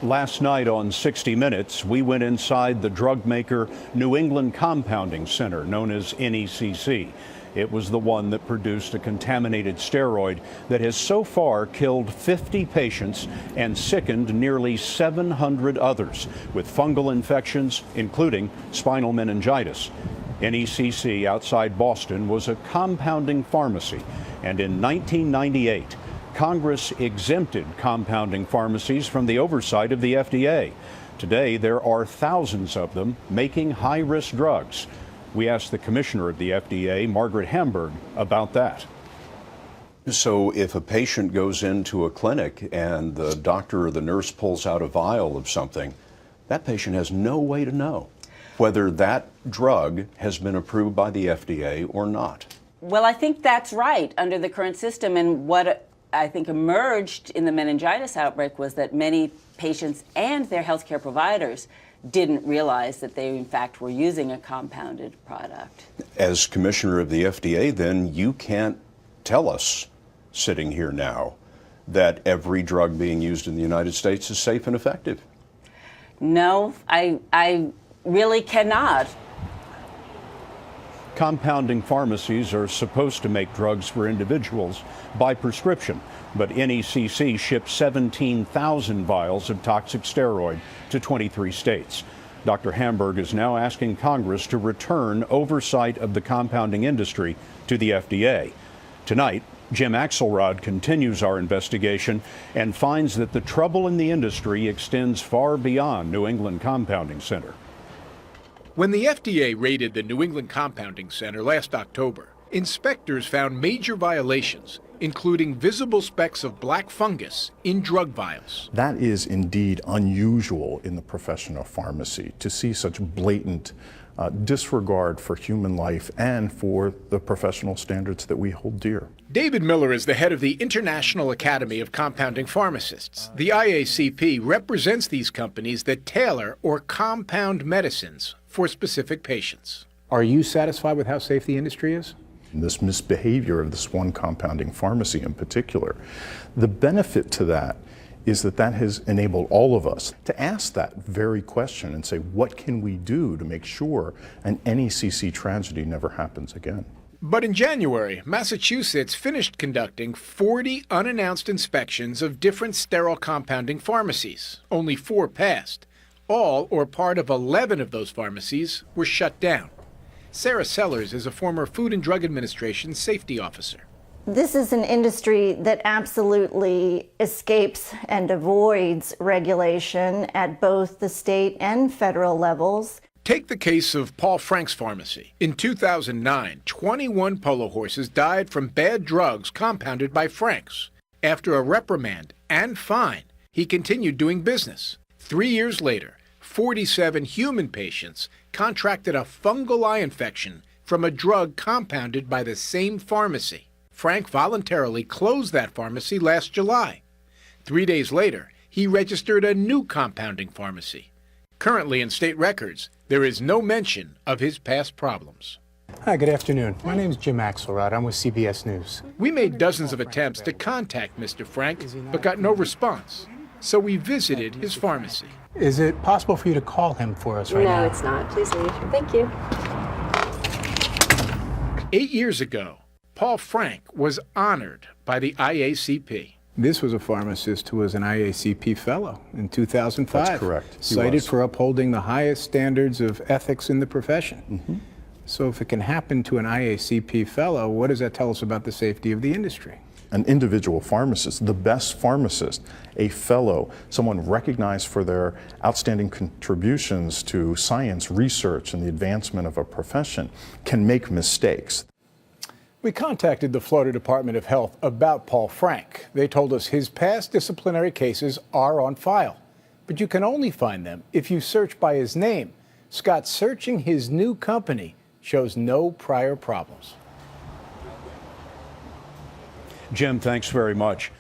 Last night on 60 Minutes, we went inside the drug maker New England Compounding Center, known as NECC. It was the one that produced a contaminated steroid that has so far killed 50 patients and sickened nearly 700 others with fungal infections, including spinal meningitis. NECC outside Boston was a compounding pharmacy, and in 1998, Congress exempted compounding pharmacies from the oversight of the FDA. Today, there are thousands of them making high-risk drugs. We asked the commissioner of the FDA, Margaret Hamburg, about that. So if a patient goes into a clinic and the doctor or the nurse pulls out a vial of something, that patient has no way to know whether that drug has been approved by the FDA or not. Well, I think that's right under the current system, and what I think emerged in the meningitis outbreak was that many patients and their healthcare providers didn't realize that they, in fact, were using a compounded product. As commissioner of the FDA, then, you can't tell us, sitting here now, that every drug being used in the United States is safe and effective. No, I really cannot. Compounding pharmacies are supposed to make drugs for individuals by prescription, but NECC shipped 17,000 vials of toxic steroid to 23 states. Dr. Hamburg is now asking Congress to return oversight of the compounding industry to the FDA. Tonight, Jim Axelrod continues our investigation and finds that the trouble in the industry extends far beyond New England Compounding Center. When the FDA raided the New England Compounding Center last October, inspectors found major violations, including visible specks of black fungus in drug vials. That is indeed unusual in the profession of pharmacy, to see such blatant disregard for human life and for the professional standards that we hold dear. David Miller is the head of the International Academy of Compounding Pharmacists. The IACP represents these companies that tailor or compound medicines for specific patients. Are you satisfied with how safe the industry is? This misbehavior of this one compounding pharmacy in particular, the benefit to that is that that has enabled all of us to ask that very question and say, what can we do to make sure an NECC tragedy never happens again? But in January, Massachusetts finished conducting 40 unannounced inspections of different sterile compounding pharmacies. Only 4 passed. All or part of 11 of those pharmacies were shut down. Sarah Sellers is a former Food and Drug Administration safety officer. This is an industry that absolutely escapes and avoids regulation at both the state and federal levels. Take the case of Paul Frank's pharmacy. In 2009, 21 polo horses died from bad drugs compounded by Frank's. After a reprimand and fine, he continued doing business. 3 years later, 47 human patients contracted a fungal eye infection from a drug compounded by the same pharmacy. Frank voluntarily closed that pharmacy last July. 3 days later, he registered a new compounding pharmacy. Currently in state records, there is no mention of his past problems. Hi, good afternoon. My name is Jim Axelrod. I'm with CBS News. We made dozens of attempts to contact Mr. Frank, but got no response. So we visited his pharmacy. Is it possible for you to call him for us right now? No, it's not. Please leave. Thank you. 8 years ago, Paul Frank was honored by the IACP. This was a pharmacist who was an IACP fellow in 2005. That's correct. He Cited was. for upholding the highest standards of ethics in the profession. Mm-hmm. So if it can happen to an IACP fellow, what does that tell us about the safety of the industry? An individual pharmacist, the best pharmacist, a fellow, someone recognized for their outstanding contributions to science, research, and the advancement of a profession, can make mistakes. We contacted the Florida Department of Health about Paul Frank. They told us his past disciplinary cases are on file, but you can only find them if you search by his name. Scott, searching his new company shows no prior problems. Jim, thanks very much.